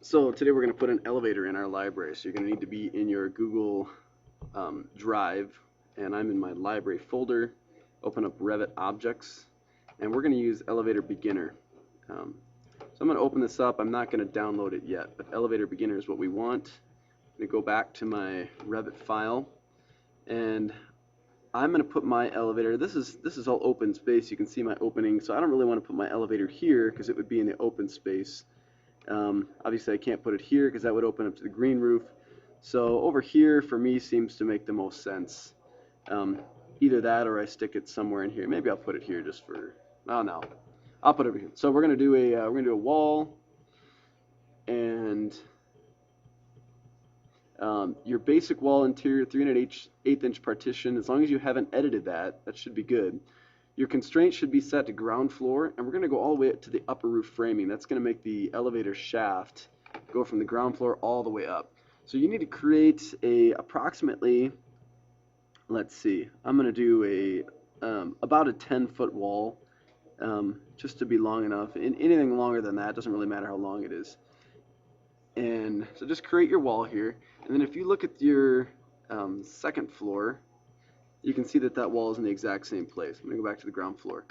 So today we're going to put an elevator in our library. So you're going to need to be in your Google Drive, and I'm in my library folder. Open up Revit Objects, and we're going to use Elevator Beginner. So I'm going to open this up. I'm not going to download it yet, but Elevator Beginner is what we want. I'm going to go back to my Revit file, and I'm going to put my elevator. This is all open space. You can see my opening, so I don't really want to put my elevator here because it would be in the open space. Obviously I can't put it here because that would open up to the green roof. So over here for me seems to make the most sense. Either that or I stick it somewhere in here. Maybe I'll put it here just for, oh no, I'll put it over here. So we're gonna do a wall, and your basic wall interior 3/8 inch partition. As long as you haven't edited that should be good. Your constraint should be set to ground floor, and we're going to go all the way up to the upper roof framing. That's going to make the elevator shaft go from the ground floor all the way up. So you need to create approximately, let's see, I'm going to do about a 10-foot wall, just to be long enough. And anything longer than that doesn't really matter how long it is. And so just create your wall here, and then if you look at your second floor, you can see that that wall is in the exact same place. I'm going to go back to the ground floor.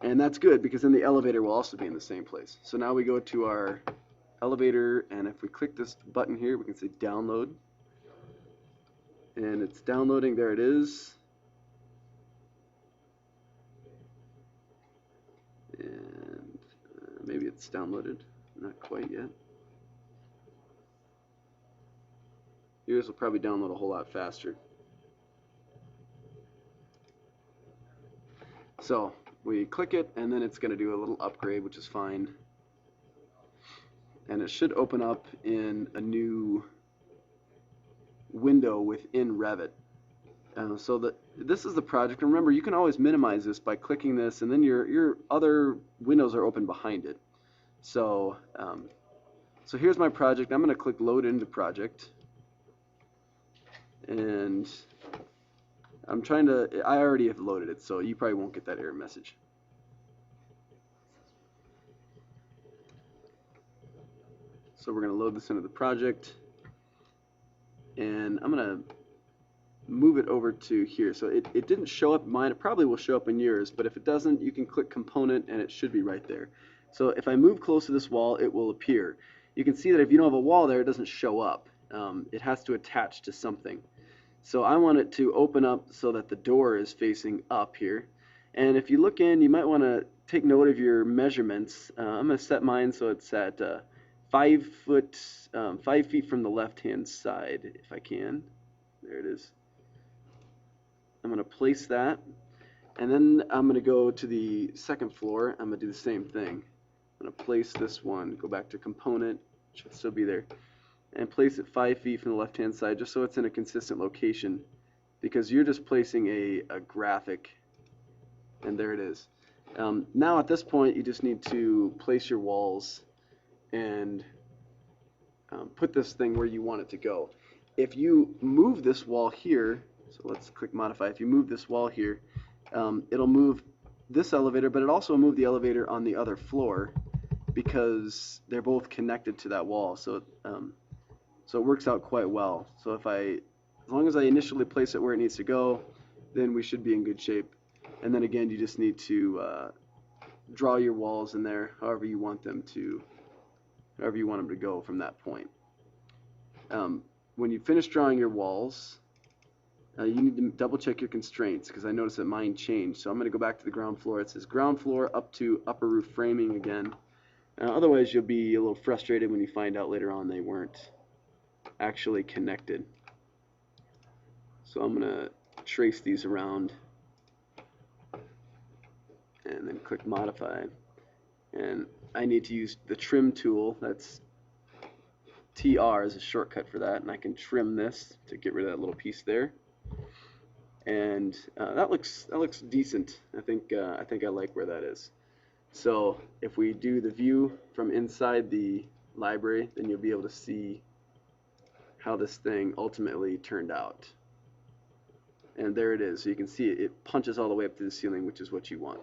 And that's good because then the elevator will also be in the same place. So now we go to our elevator, and if we click this button here, we can say download. And it's downloading. There it is. And maybe it's downloaded. Not quite yet. Yours will probably download a whole lot faster. So we click it, and then it's going to do a little upgrade, which is fine. And it should open up in a new window within Revit. So this is the project. And remember, you can always minimize this by clicking this, and then your other windows are open behind it. So, so here's my project. I'm going to click Load into Project. And I already have loaded it, so you probably won't get that error message. So we're going to load this into the project, and I'm going to move it over to here. So it didn't show up in mine. It probably will show up in yours, but if it doesn't, you can click Component, and it should be right there. So if I move close to this wall, it will appear. You can see that if you don't have a wall there, it doesn't show up. It has to attach to something. So I want it to open up so that the door is facing up here. And if you look in, you might want to take note of your measurements. I'm going to set mine so it's at 5 feet from the left-hand side, if I can. There it is. I'm going to place that. And then I'm going to go to the second floor. I'm going to do the same thing. I'm going to place this one, go back to Component, it should still be there, and place it 5 feet from the left-hand side, just so it's in a consistent location, because you're just placing a graphic, and there it is. Now at this point, you just need to place your walls and put this thing where you want it to go. If you move this wall here, so let's click Modify. If you move this wall here, it'll move this elevator, but it also move the elevator on the other floor because they're both connected to that wall. So it works out quite well. So as long as I initially place it where it needs to go, then we should be in good shape. And then again, you just need to draw your walls in there however you want them to go from that point. When you finish drawing your walls, you need to double check your constraints, because I noticed that mine changed. So I'm going to go back to the ground floor. It says ground floor up to upper roof framing again. Otherwise, you'll be a little frustrated when you find out later on they weren't actually connected. So I'm going to trace these around and then click Modify. And I need to use the trim tool. That's TR is a shortcut for that, and I can trim this to get rid of that little piece there. And that looks decent. I think I like where that is. So if we do the view from inside the library, then you'll be able to see how this thing ultimately turned out. And there it is. So you can see it punches all the way up to the ceiling, which is what you want.